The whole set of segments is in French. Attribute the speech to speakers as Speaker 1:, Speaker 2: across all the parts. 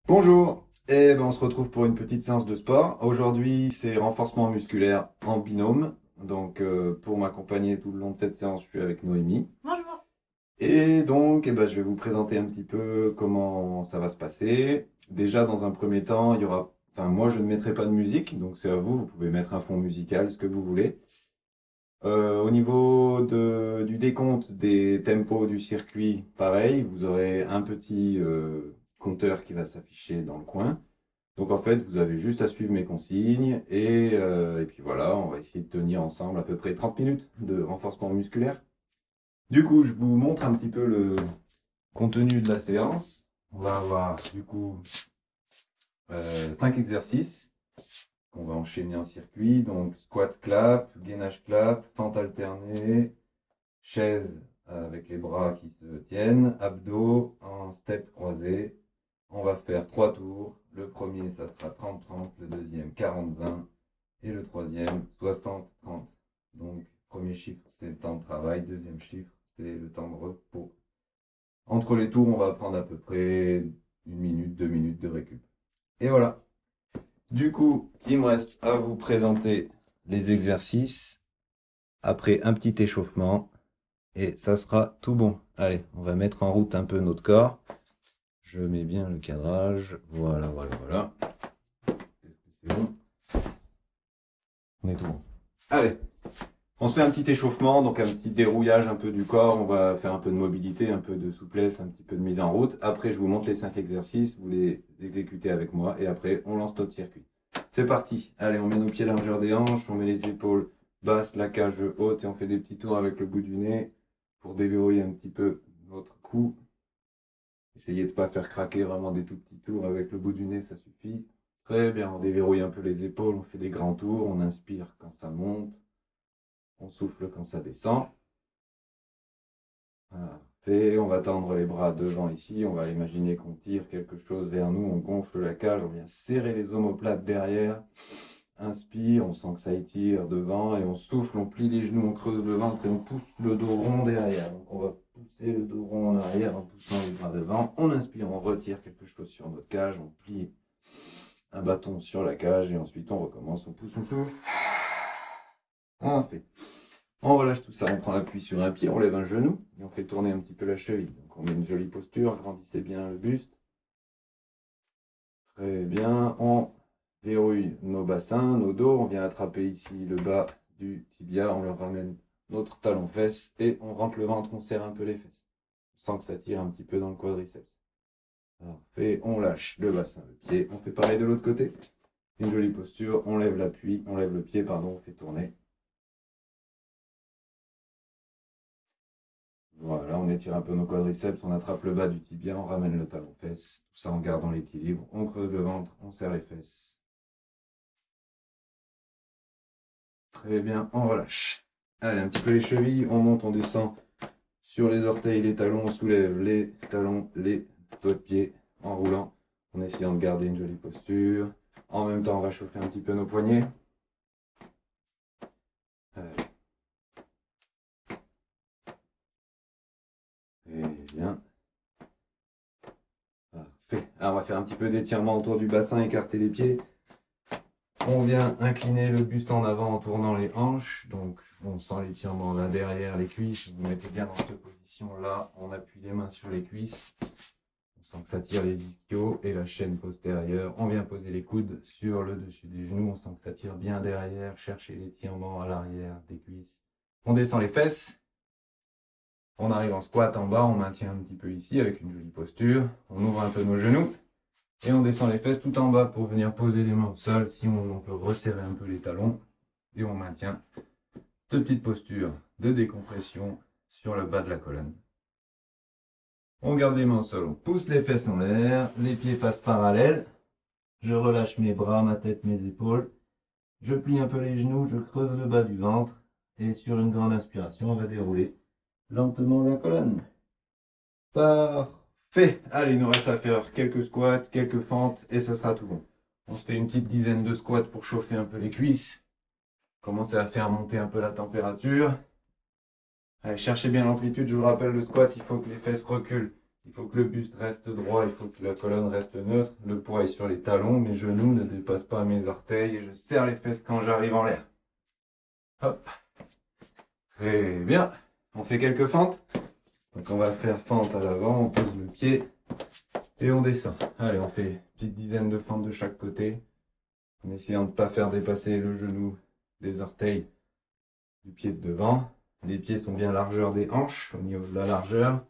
Speaker 1: Bonjour, on se retrouve pour une petite séance de sport. Aujourd'hui, c'est renforcement musculaire en binôme. Pour m'accompagner tout le long de cette séance, je suis avec Noémie.
Speaker 2: Bonjour.
Speaker 1: Je vais vous présenter un petit peu comment ça va se passer. Déjà, dans un premier temps, moi, je ne mettrai pas de musique, donc c'est à vous. Vous pouvez mettre un fond musical, ce que vous voulez. Au niveau du décompte des tempos du circuit, pareil, vous aurez un petit compteur qui va s'afficher dans le coin. Donc en fait, vous avez juste à suivre mes consignes et puis voilà, on va essayer de tenir ensemble à peu près 30 minutes de renforcement musculaire. Du coup, je vous montre un petit peu le contenu de la séance. On va avoir du coup 5 exercices qu'on va enchaîner en circuit. Donc squat clap, gainage clap, fente alternée, chaise avec les bras qui se tiennent, abdos en step croisé. On va faire 3 tours. Le premier, ça sera 30-30, le deuxième 40-20 et le troisième 60-30. Donc, premier chiffre, c'est le temps de travail. Deuxième chiffre, c'est le temps de repos. Entre les tours, on va prendre à peu près 1 minute, 2 minutes de récup. Et voilà. Du coup, il me reste à vous présenter les exercices après un petit échauffement. Et ça sera tout bon. Allez, on va mettre en route un peu notre corps. Je mets bien le cadrage. Voilà, voilà, voilà. Est-ce que c'est bon? On est tout bon. Allez, on se fait un petit échauffement, donc un petit dérouillage un peu du corps. On va faire un peu de mobilité, un peu de souplesse, un petit peu de mise en route. Après, je vous montre les 5 exercices. Vous les exécutez avec moi. Et après, on lance notre circuit. C'est parti. Allez, on met nos pieds largeur des hanches. On met les épaules basses, la cage haute. Et on fait des petits tours avec le bout du nez pour déverrouiller un petit peu votre cou. Essayez de ne pas faire craquer vraiment des tout petits tours avec le bout du nez, ça suffit. Très bien, on déverrouille un peu les épaules, on fait des grands tours, on inspire quand ça monte, on souffle quand ça descend. Parfait, on va tendre les bras devant ici, on va imaginer qu'on tire quelque chose vers nous, on gonfle la cage, on vient serrer les omoplates derrière. Inspire, on sent que ça étire devant et on souffle, on plie les genoux, on creuse le ventre et on pousse le dos rond derrière. Donc on va pousser le dos rond en arrière en poussant les bras devant. On inspire, on retire quelque chose sur notre cage, on plie un bâton sur la cage et ensuite on recommence, on pousse, on souffle. On fait. On relâche tout ça, on prend appui sur un pied, on lève un genou et on fait tourner un petit peu la cheville. Donc on met une jolie posture, grandissez bien le buste. Très bien, on verrouille nos bassins, nos dos, on vient attraper ici le bas du tibia, on le ramène notre talon-fesse et on rentre le ventre, on serre un peu les fesses. On sent que ça tire un petit peu dans le quadriceps. Parfait, on lâche le bassin, le pied, on fait pareil de l'autre côté. Une jolie posture, on lève l'appui, on lève le pied, pardon, on fait tourner. Voilà, on étire un peu nos quadriceps, on attrape le bas du tibia, on ramène le talon-fesse, tout ça en gardant l'équilibre, on creuse le ventre, on serre les fesses. Très bien, on relâche. Allez, un petit peu les chevilles, on monte, on descend sur les orteils, les talons, on soulève les talons, les doigts de pied en roulant, en essayant de garder une jolie posture. En même temps, on va chauffer un petit peu nos poignets. Allez. Très bien. Parfait. Alors, on va faire un petit peu d'étirement autour du bassin, écarter les pieds. On vient incliner le buste en avant en tournant les hanches. Donc, on sent l'étirement là derrière les cuisses. Vous mettez bien dans cette position-là. On appuie les mains sur les cuisses. On sent que ça tire les ischios et la chaîne postérieure. On vient poser les coudes sur le dessus des genoux. On sent que ça tire bien derrière. Cherchez l'étirement à l'arrière des cuisses. On descend les fesses. On arrive en squat en bas. On maintient un petit peu ici avec une jolie posture. On ouvre un peu nos genoux. Et on descend les fesses tout en bas pour venir poser les mains au sol. Si on peut resserrer un peu les talons. Et on maintient deux petites postures de décompression sur le bas de la colonne. On garde les mains au sol, on pousse les fesses en l'air, les pieds passent parallèles. Je relâche mes bras, ma tête, mes épaules. Je plie un peu les genoux, je creuse le bas du ventre. Et sur une grande inspiration, on va dérouler lentement la colonne. Parfait. Allez, il nous reste à faire quelques squats, quelques fentes et ça sera tout bon. On se fait une petite dizaine de squats pour chauffer un peu les cuisses. Commencer à faire monter un peu la température. Allez, cherchez bien l'amplitude. Je vous rappelle, le squat, il faut que les fesses reculent. Il faut que le buste reste droit, il faut que la colonne reste neutre. Le poids est sur les talons, mes genoux ne dépassent pas mes orteils et je serre les fesses quand j'arrive en l'air. Hop. Très bien. On fait quelques fentes. Donc on va faire fente à l'avant, on pose le pied et on descend. Allez, on fait une petite dizaine de fentes de chaque côté, en essayant de ne pas faire dépasser le genou des orteils du pied de devant. Les pieds sont bien largeur des hanches au niveau de la largeur.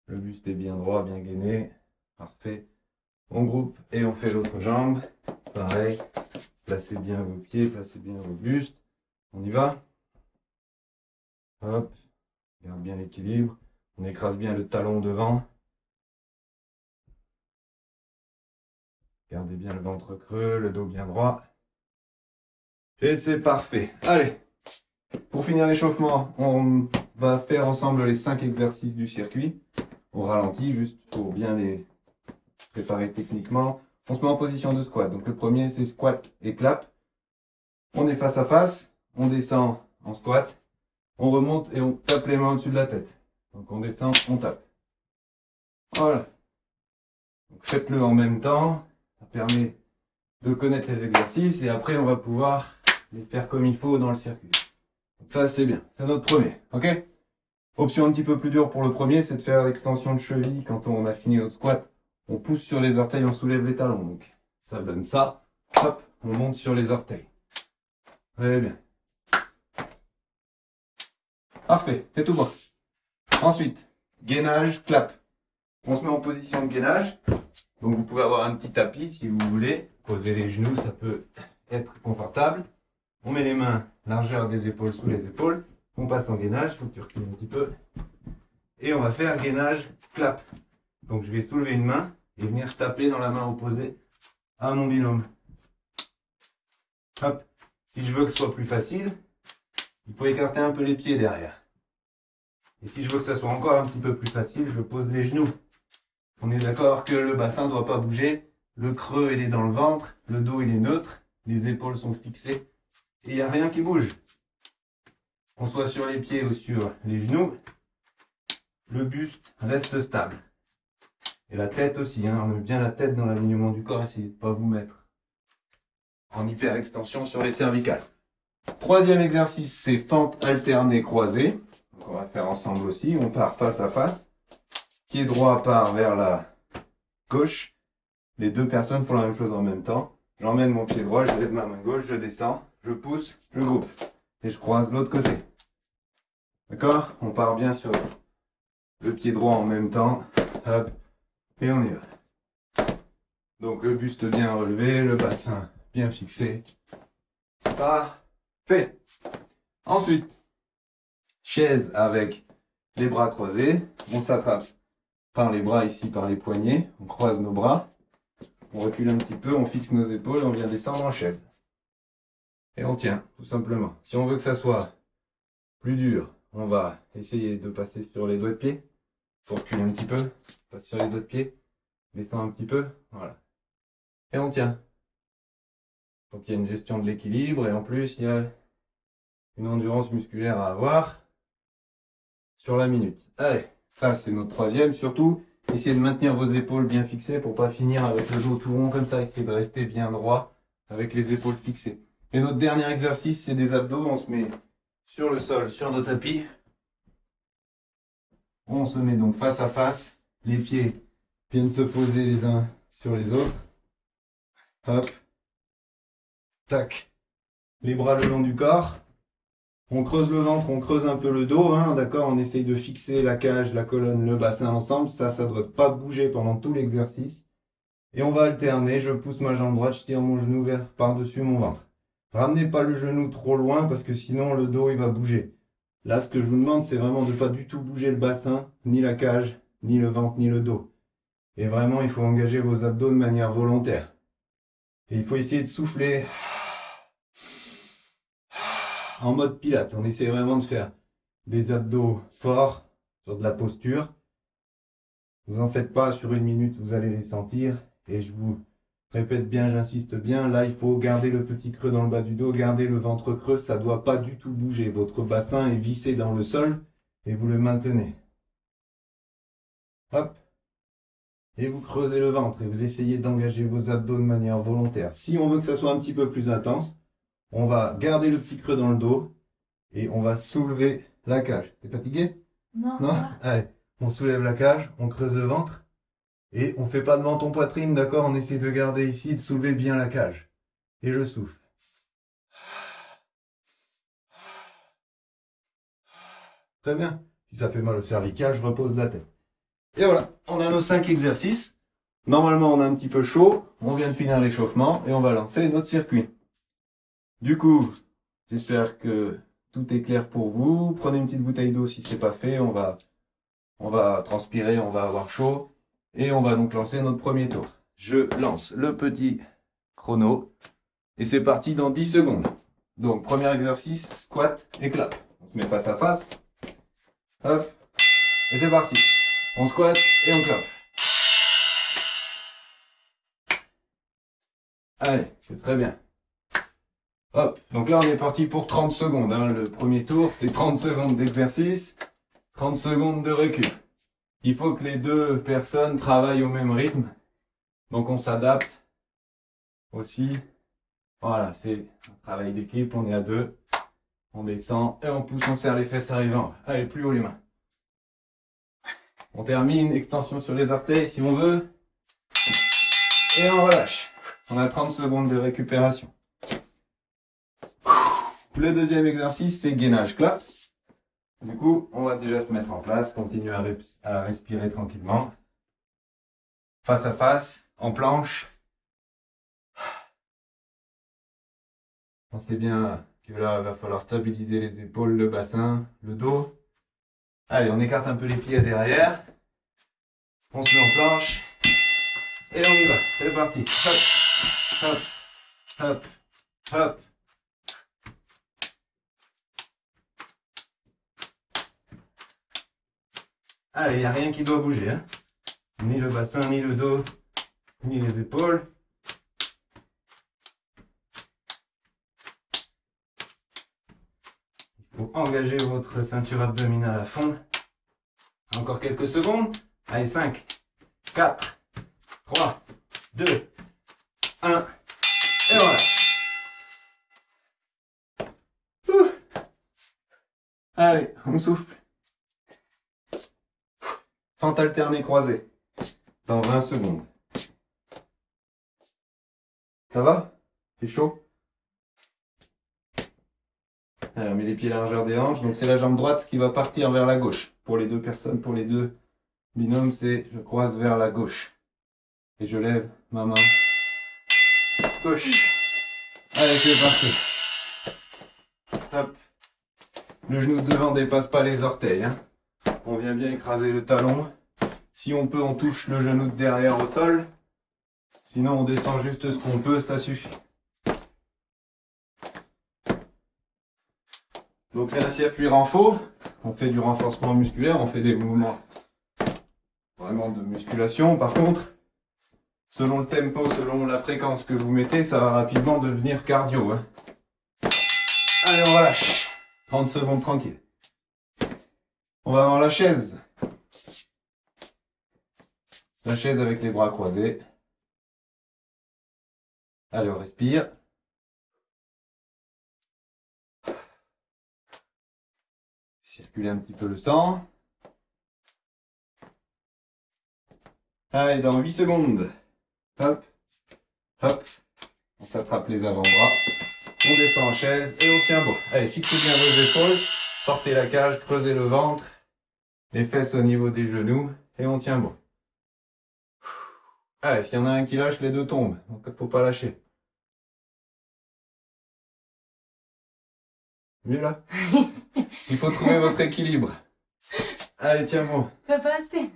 Speaker 1: Le buste est bien droit, bien gainé. Parfait. On groupe et on fait l'autre jambe. Pareil. Placez bien vos pieds, placez bien vos bustes. On y va. Hop. Garde bien l'équilibre. On écrase bien le talon devant. Gardez bien le ventre creux, le dos bien droit. Et c'est parfait. Allez. Pour finir l'échauffement, on va faire ensemble les 5 exercices du circuit. On ralentit juste pour bien les préparer techniquement. On se met en position de squat. Donc le premier, c'est squat et clap. On est face à face. On descend en squat. On remonte et on tape les mains au-dessus de la tête. Donc on descend, on tape. Voilà. Donc faites-le en même temps. Ça permet de connaître les exercices et après on va pouvoir les faire comme il faut dans le circuit. Donc ça c'est bien. C'est notre premier. Ok? Option un petit peu plus dure pour le premier, c'est de faire l'extension de cheville. Quand on a fini notre squat, on pousse sur les orteils, on soulève les talons. Donc ça donne ça. Hop, on monte sur les orteils. Très bien. Parfait, c'est tout bon. Ensuite, gainage, clap. On se met en position de gainage. Donc vous pouvez avoir un petit tapis si vous voulez. Poser les genoux, ça peut être confortable. On met les mains largeur des épaules sous les épaules. On passe en gainage, il faut que tu recules un petit peu. Et on va faire gainage, clap. Donc je vais soulever une main et venir taper dans la main opposée à mon binôme. Hop. Si je veux que ce soit plus facile, il faut écarter un peu les pieds derrière. Et si je veux que ça soit encore un petit peu plus facile, je pose les genoux. On est d'accord que le bassin ne doit pas bouger. Le creux, il est dans le ventre. Le dos, il est neutre. Les épaules sont fixées. Et il n'y a rien qui bouge. Qu'on soit sur les pieds ou sur les genoux, le buste reste stable. Et la tête aussi. On met bien la tête dans l'alignement du corps. Essayez de ne pas vous mettre en hyper extension sur les cervicales. Troisième exercice, c'est fente alternée croisée. Donc on va faire ensemble aussi. On part face à face. Pied droit part vers la gauche. Les deux personnes font la même chose en même temps. J'emmène mon pied droit, je lève ma main gauche, je descends, je pousse, je groupe. Et je croise l'autre côté. D'accord? On part bien sur le pied droit en même temps. Hop. Et on y va. Donc le buste bien relevé, le bassin bien fixé. Parfait. Ensuite, chaise avec les bras croisés. On s'attrape par les bras ici, par les poignets. On croise nos bras. On recule un petit peu, on fixe nos épaules, on vient descendre en chaise. Et on tient, tout simplement. Si on veut que ça soit plus dur, on va essayer de passer sur les doigts de pied. Il faut reculer un petit peu. Passe sur les doigts de pied. Descend un petit peu. Voilà. Et on tient. Donc il y a une gestion de l'équilibre et en plus il y a une endurance musculaire à avoir sur la minute. Allez, ça c'est notre troisième. Surtout, essayez de maintenir vos épaules bien fixées pour pas finir avec le dos tout rond comme ça. Essayez de rester bien droit avec les épaules fixées. Et notre dernier exercice, c'est des abdos. On se met sur le sol, sur nos tapis. On se met donc face à face. Les pieds viennent se poser les uns sur les autres. Hop. Tac. Les bras le long du corps. On creuse le ventre, on creuse un peu le dos. D'accord, on essaye de fixer la cage, la colonne, le bassin ensemble. Ça ne doit pas bouger pendant tout l'exercice. Et on va alterner. Je pousse ma jambe droite, je tire mon genou vers par-dessus mon ventre. Ramenez pas le genou trop loin parce que sinon le dos il va bouger. Là, ce que je vous demande, c'est vraiment de ne pas du tout bouger le bassin, ni la cage, ni le ventre, ni le dos. Et vraiment, il faut engager vos abdos de manière volontaire. Et il faut essayer de souffler en mode pilates. On essaie vraiment de faire des abdos forts sur de la posture. Vous en faites pas, sur une minute, vous allez les sentir. Et je vous répète bien, j'insiste bien, là il faut garder le petit creux dans le bas du dos, garder le ventre creux, ça ne doit pas du tout bouger. Votre bassin est vissé dans le sol et vous le maintenez. Hop, et vous creusez le ventre et vous essayez d'engager vos abdos de manière volontaire. Si on veut que ça soit un petit peu plus intense, on va garder le petit creux dans le dos et on va soulever la cage. T'es fatigué?
Speaker 2: Non.
Speaker 1: Non? Allez, on soulève la cage, on creuse le ventre et on fait pas de menton poitrine, d'accord? On essaie de garder ici, de soulever bien la cage. Et je souffle. Très bien. Si ça fait mal au cervical, je repose la tête. Et voilà, on a nos 5 exercices. Normalement, on a un petit peu chaud. On vient de finir l'échauffement et on va lancer notre circuit. Du coup, j'espère que tout est clair pour vous. Prenez une petite bouteille d'eau si c'est pas fait. On va transpirer, on va avoir chaud. Et on va donc lancer notre premier tour. Je lance le petit chrono. Et c'est parti dans 10 secondes. Donc, premier exercice, squat et clap. On se met face à face. Hop. Et c'est parti. On squatte et on clap. Allez, c'est très bien. Hop. Donc là, on est parti pour 30 secondes. Hein. Le premier tour, c'est 30 secondes d'exercice, 30 secondes de récup. Il faut que les deux personnes travaillent au même rythme. Donc on s'adapte aussi. Voilà, c'est un travail d'équipe. On est à deux. On descend et on pousse, on serre les fesses arrivant. Allez, plus haut les mains. On termine, extension sur les orteils si on veut. Et on relâche. On a 30 secondes de récupération. Le deuxième exercice, c'est gainage clap. Du coup, on va déjà se mettre en place, continuer à respirer tranquillement. Face à face, en planche. Pensez bien que là, il va falloir stabiliser les épaules, le bassin, le dos. Allez, on écarte un peu les pieds à derrière. On se met en planche. Et on y va. C'est parti. Hop, hop, hop, hop. Allez, il n'y a rien qui doit bouger. Hein. Ni le bassin, ni le dos, ni les épaules. Il faut engager votre ceinture abdominale à fond. Encore quelques secondes. Allez, 5, 4, 3, 2, 1. Et voilà. Allez, on souffle. Fente alternée croisée. Dans 20 secondes. Ça va? C'est chaud? Allez, on met les pieds à la largeur des hanches. Donc c'est la jambe droite qui va partir vers la gauche. Pour les deux personnes, pour les deux binômes, c'est je croise vers la gauche. Et je lève ma main gauche. Allez, c'est parti. Hop. Le genou de devant dépasse pas les orteils. Hein. On vient bien écraser le talon. Si on peut, on touche le genou de derrière au sol. Sinon, on descend juste ce qu'on peut, ça suffit. Donc c'est un circuit renfort. On fait du renforcement musculaire, on fait des mouvements vraiment de musculation. Par contre, selon le tempo, selon la fréquence que vous mettez, ça va rapidement devenir cardio. Hein. Allez, on relâche. 30 secondes tranquille. On va avoir la chaise. La chaise avec les bras croisés. Allez, on respire. Circuler un petit peu le sang. Allez, dans 8 secondes. Hop, hop. On s'attrape les avant-bras. On descend en chaise et on tient bon. Allez, fixez bien vos épaules. Sortez la cage, creusez le ventre. Les fesses au niveau des genoux. Et on tient bon. Allez, s'il y en a un qui lâche, les deux tombent. Donc, il ne faut pas lâcher. Mieux là? Il faut trouver votre équilibre. Allez, tiens bon.
Speaker 2: Pas passer.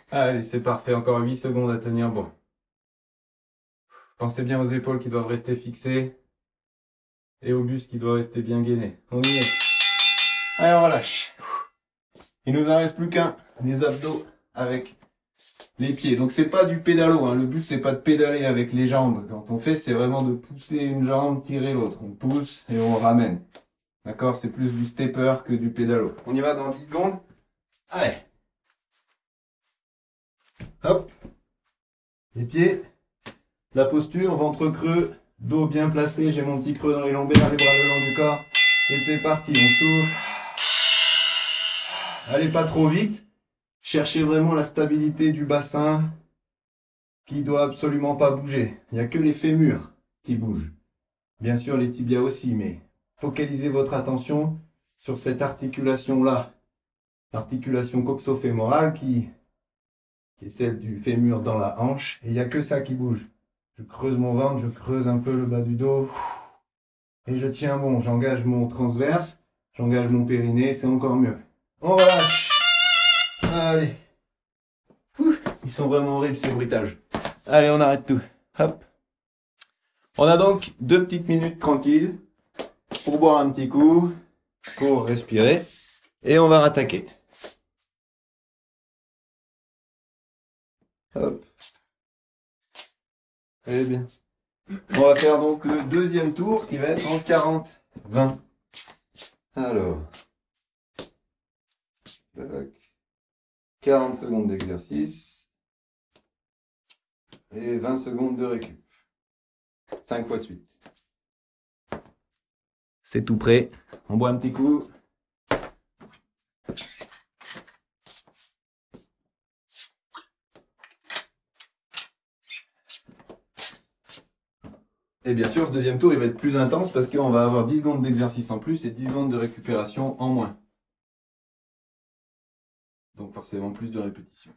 Speaker 1: Allez, c'est parfait. Encore 8 secondes à tenir bon. Pensez bien aux épaules qui doivent rester fixées. Et au buste qui doit rester bien gainé. On y est. Allez, on relâche. Il nous en reste plus qu'un. Les abdos avec les pieds. Donc c'est pas du pédalo. Hein. Le but c'est pas de pédaler avec les jambes. Quand on fait, c'est vraiment de pousser une jambe, tirer l'autre. On pousse et on ramène. D'accord? C'est plus du stepper que du pédalo. On y va dans 10 secondes. Allez. Hop. Les pieds. La posture, ventre creux, dos bien placé. J'ai mon petit creux dans les lombaires, les bras le long du corps. Et c'est parti, on souffle. Allez pas trop vite. Cherchez vraiment la stabilité du bassin qui doit absolument pas bouger. Il n'y a que les fémurs qui bougent. Bien sûr, les tibias aussi, mais focalisez votre attention sur cette articulation-là. L'articulation coxo-fémorale qui est celle du fémur dans la hanche. Et il n'y a que ça qui bouge. Je creuse mon ventre, je creuse un peu le bas du dos. Et je tiens bon, j'engage mon transverse, j'engage mon périnée, c'est encore mieux. On relâche. Allez. Ils sont vraiment horribles ces bruitages. Allez, on arrête tout. Hop. On a donc 2 petites minutes tranquilles pour boire un petit coup, pour respirer. Et on va rattaquer. Hop. Très bien. On va faire donc le deuxième tour qui va être en 40-20. Alors. 40 secondes d'exercice. Et 20 secondes de récup. 5 fois de suite. C'est tout prêt. On boit un petit coup. Et bien sûr, ce deuxième tour, il va être plus intense parce qu'on va avoir 10 secondes d'exercice en plus et 10 secondes de récupération en moins. Donc forcément plus de répétitions.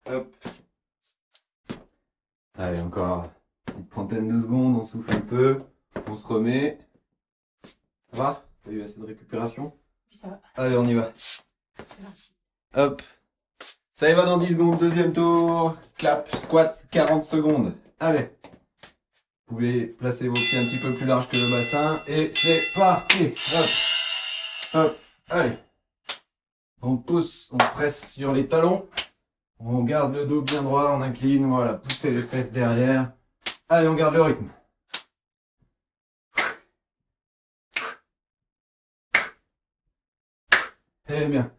Speaker 1: Hop. Allez, encore une petite trentaine de secondes, on souffle un peu, on se remet. Ça va? T'as eu assez de récupération?
Speaker 2: Oui, ça va.
Speaker 1: Allez, on y va.
Speaker 2: C'est parti.
Speaker 1: Hop. Ça y va dans 10 secondes, deuxième tour. Clap, squat, 40 secondes. Allez. Vous pouvez placer vos pieds un petit peu plus large que le bassin. Et c'est parti. Hop. Hop. Allez. On pousse, on presse sur les talons. On garde le dos bien droit, on incline. Voilà, poussez les fesses derrière. Allez, on garde le rythme. Eh bien.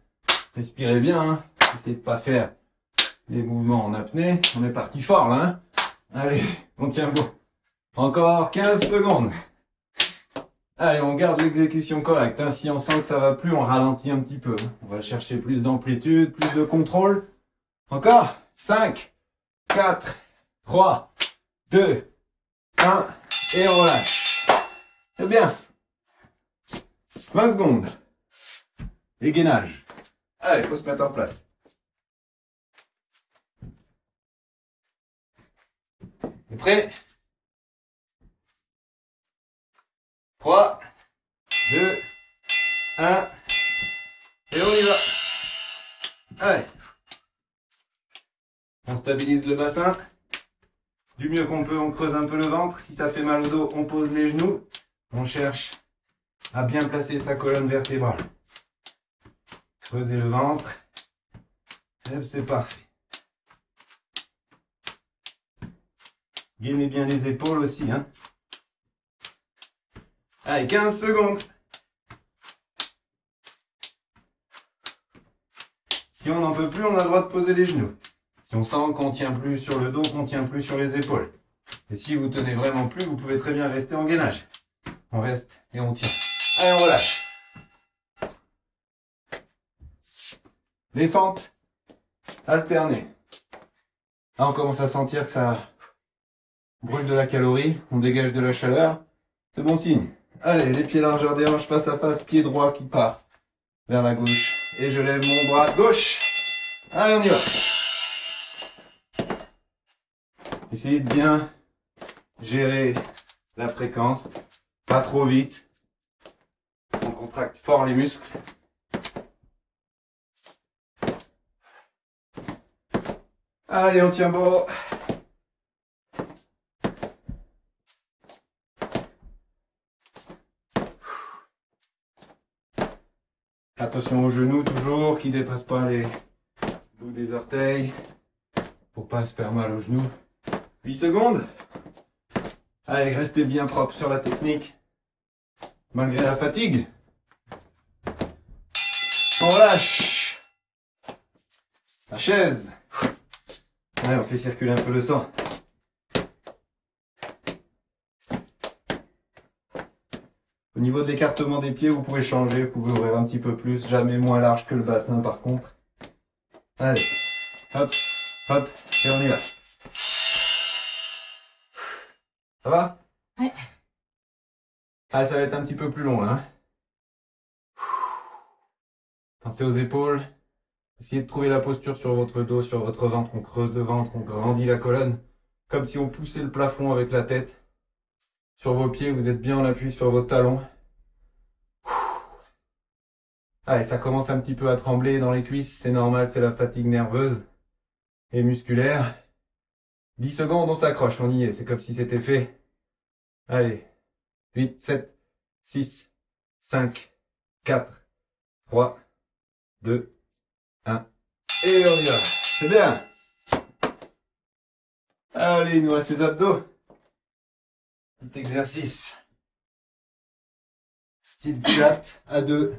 Speaker 1: Respirez bien, hein. Essayez de pas faire les mouvements en apnée. On est parti fort là, hein. Allez, on tient bon. Encore 15 secondes. Allez, on garde l'exécution correcte, hein. Si on sent que ça va plus, on ralentit un petit peu. On va chercher plus d'amplitude, plus de contrôle. Encore 5, 4, 3, 2, 1. Et on relâche. C'est bien. 20 secondes. Et gainage. Allez, il faut se mettre en place. Et prêt? 3, 2, 1. Et on y va. Allez. On stabilise le bassin. Du mieux qu'on peut, on creuse un peu le ventre. Si ça fait mal au dos, on pose les genoux. On cherche à bien placer sa colonne vertébrale. Creusez le ventre. Et c'est parfait. Gainez bien les épaules aussi, hein. Allez, 15 secondes. Si on n'en peut plus, on a le droit de poser les genoux. Si on sent qu'on tient plus sur le dos, qu'on tient plus sur les épaules. Et si vous tenez vraiment plus, vous pouvez très bien rester en gainage. On reste et on tient. Allez, on relâche. Les fentes alternées. Là, on commence à sentir que ça brûle de la calorie, on dégage de la chaleur. C'est bon signe. Allez, les pieds largeur des hanches, face à face, pied droit qui part vers la gauche. Et je lève mon bras gauche. Allez, on y va. Essayez de bien gérer la fréquence. Pas trop vite. On contracte fort les muscles. Allez, on tient bon. Attention aux genoux toujours, qui ne dépassent pas les bouts des orteils. Pour pas se faire mal aux genoux. 8 secondes. Allez, restez bien propre sur la technique. Malgré la fatigue. On relâche. La chaise. Allez, on fait circuler un peu le sang. Au niveau de l'écartement des pieds, vous pouvez changer, vous pouvez ouvrir un petit peu plus, jamais moins large que le bassin par contre. Allez, hop, hop, et on y va. Ça va?
Speaker 2: Ouais.
Speaker 1: Ah, ça va être un petit peu plus long là. Hein. Pensez aux épaules. Essayez de trouver la posture sur votre dos, sur votre ventre. On creuse le ventre, on grandit la colonne. Comme si on poussait le plafond avec la tête. Sur vos pieds, vous êtes bien en appui sur vos talons. Allez, ça commence un petit peu à trembler dans les cuisses. C'est normal, c'est la fatigue nerveuse et musculaire. 10 secondes, on s'accroche, on y est. C'est comme si c'était fait. Allez. 8, 7, 6, 5, 4, 3, 2, 1. Et on y va. C'est bien. Allez, il nous reste les abdos. Petit exercice. Style pilates à 2.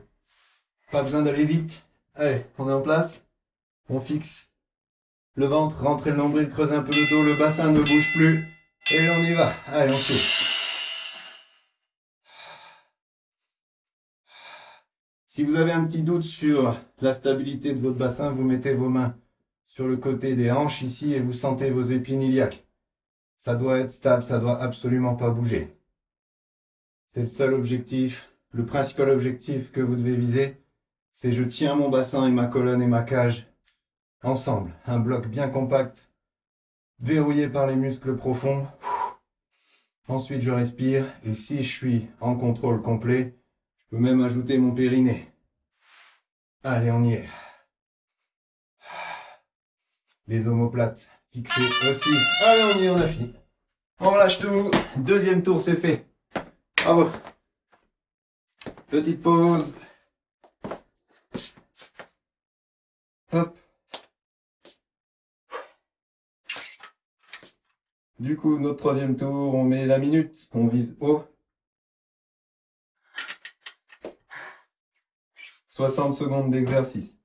Speaker 1: Pas besoin d'aller vite. Allez, on est en place. On fixe le ventre, rentrez le nombril, creusez un peu le dos, le bassin ne bouge plus. Et on y va. Allez, on souffle. Si vous avez un petit doute sur la stabilité de votre bassin, vous mettez vos mains sur le côté des hanches ici et vous sentez vos épines iliaques. Ça doit être stable, ça doit absolument pas bouger. C'est le seul objectif, le principal objectif que vous devez viser, c'est je tiens mon bassin et ma colonne et ma cage ensemble. Un bloc bien compact, verrouillé par les muscles profonds. Ensuite, je respire et si je suis en contrôle complet, je peux même ajouter mon périnée. Allez, on y est. Les omoplates fixées aussi. Allez, on y est, on a fini. On relâche tout. Deuxième tour, c'est fait. Bravo. Petite pause. Hop. Du coup, notre troisième tour, on met la minute. On vise haut. 60 secondes d'exercice.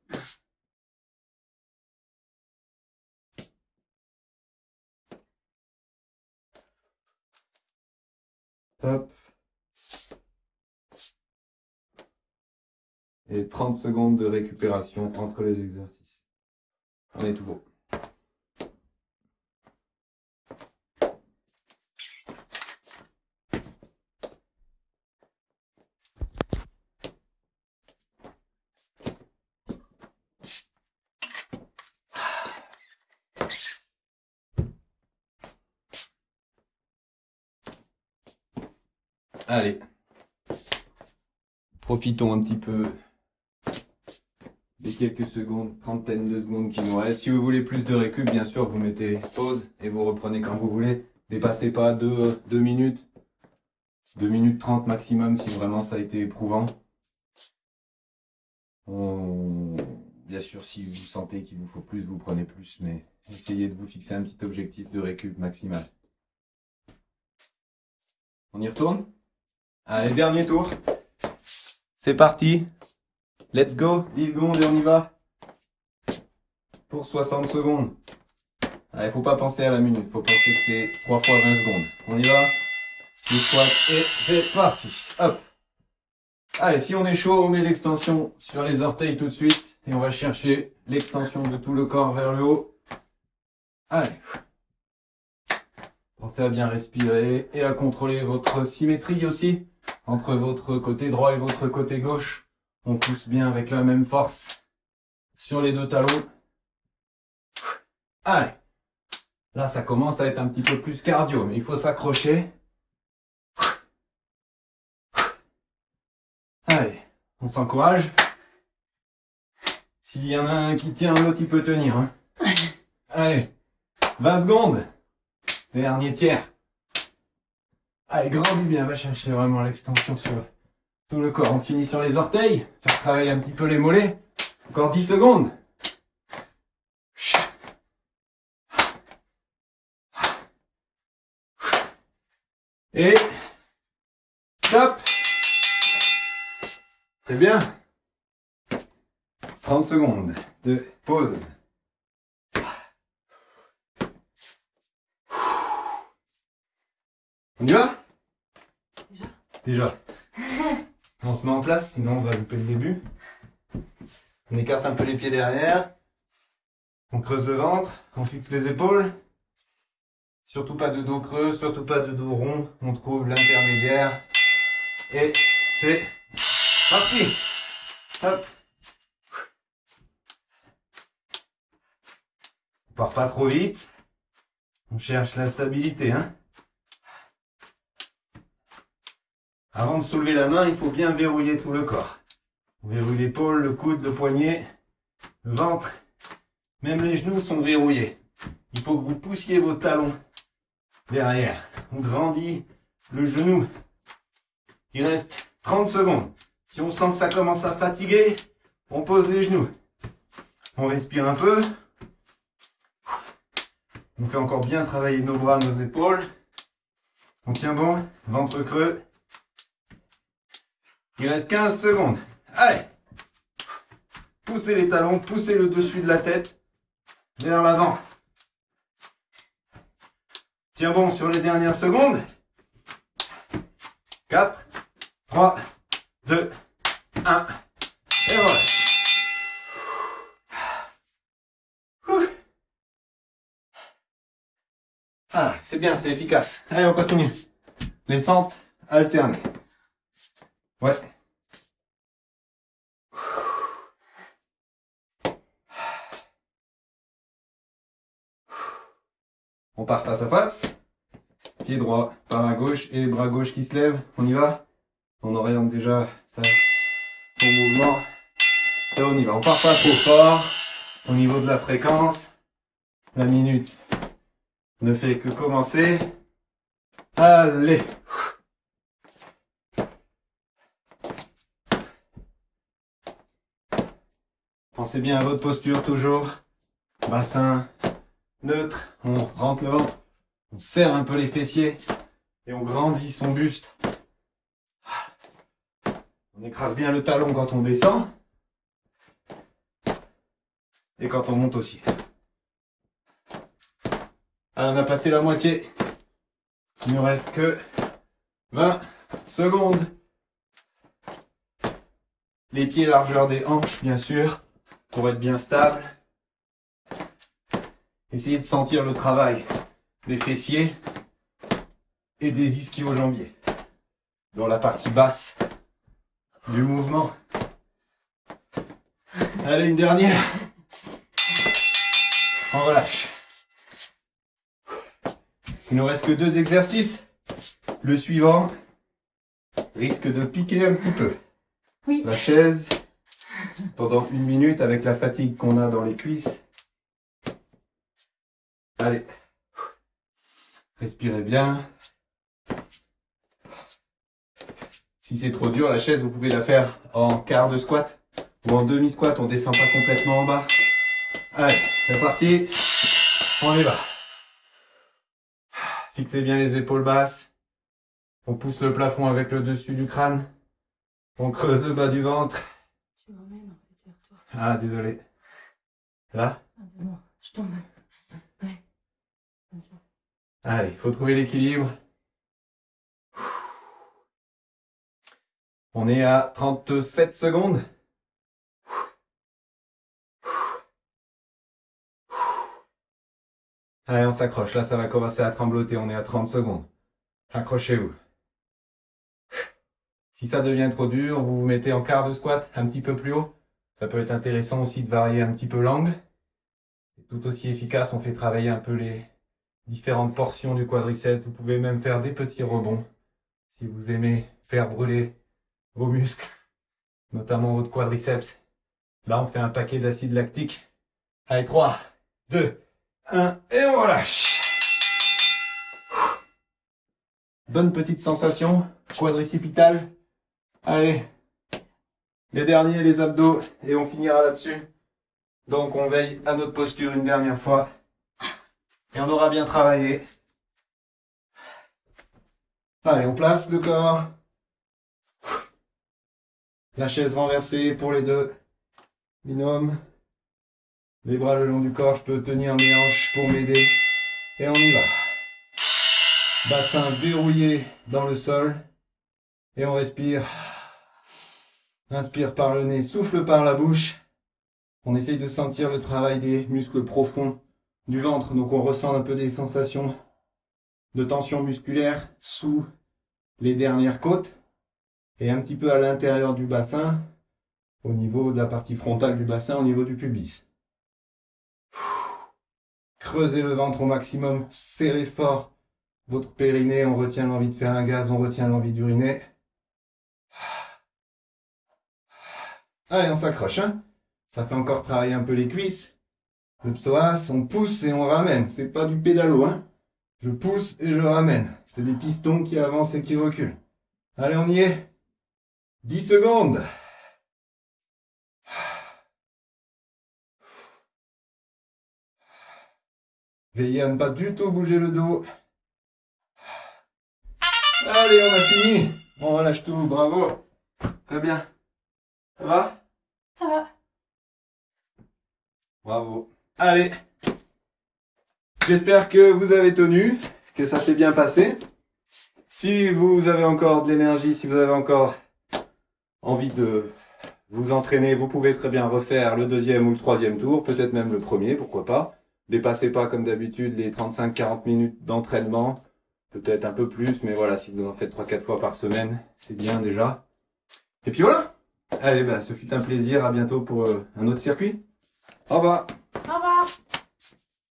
Speaker 1: Hop. Et 30 secondes de récupération entre les exercices. On est tout beau. Allez, profitons un petit peu des quelques secondes, trentaine de secondes qui nous restent. Si vous voulez plus de récup, bien sûr, vous mettez pause et vous reprenez quand vous voulez. Dépassez pas 2 minutes, 2 minutes 30 maximum si vraiment ça a été éprouvant. Bien sûr, si vous sentez qu'il vous faut plus, vous prenez plus, mais essayez de vous fixer un petit objectif de récup maximal. On y retourne? Allez, dernier tour. C'est parti. Let's go. 10 secondes et on y va. Pour 60 secondes. Allez, faut pas penser à la minute. Faut penser que c'est 3 fois 20 secondes. On y va. Le squat et c'est parti. Hop. Allez, si on est chaud, on met l'extension sur les orteils tout de suite. Et on va chercher l'extension de tout le corps vers le haut. Allez. Pensez à bien respirer et à contrôler votre symétrie aussi. Entre votre côté droit et votre côté gauche. On pousse bien avec la même force sur les deux talons. Allez. Là, ça commence à être un petit peu plus cardio, mais il faut s'accrocher. Allez, on s'encourage. S'il y en a un qui tient, l'autre il peut tenir. Hein. Allez, 20 secondes. Dernier tiers. Allez, grandis bien, va chercher vraiment l'extension sur tout le corps. On finit sur les orteils, faire travailler un petit peu les mollets. Encore 10 secondes. Et stop. Très bien. 30 secondes de pause. On y va?
Speaker 2: Déjà?
Speaker 1: Déjà. On se met en place, sinon on va louper le début. On écarte un peu les pieds derrière. On creuse le ventre, on fixe les épaules. Surtout pas de dos creux, surtout pas de dos rond. On trouve l'intermédiaire. Et c'est parti. Hop. On part pas trop vite. On cherche la stabilité, hein. Avant de soulever la main, il faut bien verrouiller tout le corps. On verrouille l'épaule, le coude, le poignet, le ventre. Même les genoux sont verrouillés. Il faut que vous poussiez vos talons derrière. On grandit le genou. Il reste 30 secondes. Si on sent que ça commence à fatiguer, on pose les genoux. On respire un peu. On fait encore bien travailler nos bras, nos épaules. On tient bon, ventre creux. Il reste 15 secondes. Allez! Poussez les talons, poussez le dessus de la tête vers l'avant. Tiens bon sur les dernières secondes. 4, 3, 2, 1. Et voilà. Ah, c'est bien, c'est efficace. Allez, on continue. Les fentes alternées. Ouais. On part face à face. Pied droit par à gauche et bras gauche qui se lève. On y va. On oriente déjà ça, son mouvement. Et on y va. On part pas trop fort. Au niveau de la fréquence, la minute ne fait que commencer. Allez. Pensez bien à votre posture toujours. Bassin neutre. On rentre le ventre. On serre un peu les fessiers. Et on grandit son buste. On écrase bien le talon quand on descend. Et quand on monte aussi. Ah, on a passé la moitié. Il ne reste que 20 secondes. Les pieds largeur des hanches, bien sûr, pour être bien stable. Essayez de sentir le travail des fessiers et des ischio-jambiers dans la partie basse du mouvement. Allez, une dernière. On relâche. Il ne nous reste que 2 exercices. Le suivant risque de piquer un petit peu.
Speaker 2: Oui.
Speaker 1: La chaise pendant 1 minute avec la fatigue qu'on a dans les cuisses. Allez. Respirez bien. Si c'est trop dur, la chaise, vous pouvez la faire en quart de squat ou en demi-squat. On descend pas complètement en bas. Allez, c'est parti. On y va. Fixez bien les épaules basses. On pousse le plafond avec le dessus du crâne. On creuse le bas du ventre.
Speaker 2: Tu m'emmènes en fait vers toi.
Speaker 1: Ah, désolé. Là?
Speaker 2: Ah, bon, je tombe. Ouais. Comme ça.
Speaker 1: Allez, il faut trouver l'équilibre. On est à 37 secondes. Allez, on s'accroche. Là, ça va commencer à trembloter. On est à 30 secondes. Accrochez-vous. Si ça devient trop dur, vous vous mettez en quart de squat un petit peu plus haut. Ça peut être intéressant aussi de varier un petit peu l'angle. C'est tout aussi efficace. On fait travailler un peu les différentes portions du quadriceps. Vous pouvez même faire des petits rebonds si vous aimez faire brûler vos muscles, notamment votre quadriceps. Là, on fait un paquet d'acide lactique. Allez, 3, 2, 1, et on relâche. Bonne petite sensation quadricipitale. Allez, les derniers, les abdos, et on finira là-dessus. Donc, on veille à notre posture une dernière fois. Et on aura bien travaillé. Allez, on place le corps. La chaise renversée pour les 2 binômes. Les bras le long du corps, je peux tenir mes hanches pour m'aider. Et on y va. Bassin verrouillé dans le sol. Et on respire. Inspire par le nez, souffle par la bouche. On essaye de sentir le travail des muscles profonds du ventre. Donc on ressent un peu des sensations de tension musculaire sous les dernières côtes et un petit peu à l'intérieur du bassin, au niveau de la partie frontale du bassin, au niveau du pubis. Creusez le ventre au maximum, serrez fort votre périnée, on retient l'envie de faire un gaz, on retient l'envie d'uriner. Allez, on s'accroche, hein. Ça fait encore travailler un peu les cuisses. Le psoas, on pousse et on ramène. C'est pas du pédalo, hein. Je pousse et je ramène. C'est des pistons qui avancent et qui reculent. Allez, on y est. 10 secondes. Veillez à ne pas du tout bouger le dos. Allez, on a fini. On relâche tout, bravo. Très bien. Ça va?
Speaker 2: Ça va.
Speaker 1: Bravo. Allez. J'espère que vous avez tenu, que ça s'est bien passé. Si vous avez encore de l'énergie, si vous avez encore envie de vous entraîner, vous pouvez très bien refaire le deuxième ou le troisième tour, peut-être même le premier, pourquoi pas. Dépassez pas comme d'habitude les 35-40 minutes d'entraînement, peut-être un peu plus, mais voilà, si vous en faites 3-4 fois par semaine, c'est bien déjà. Et puis voilà. Allez, ce fut un plaisir, à bientôt pour un autre circuit. Au revoir.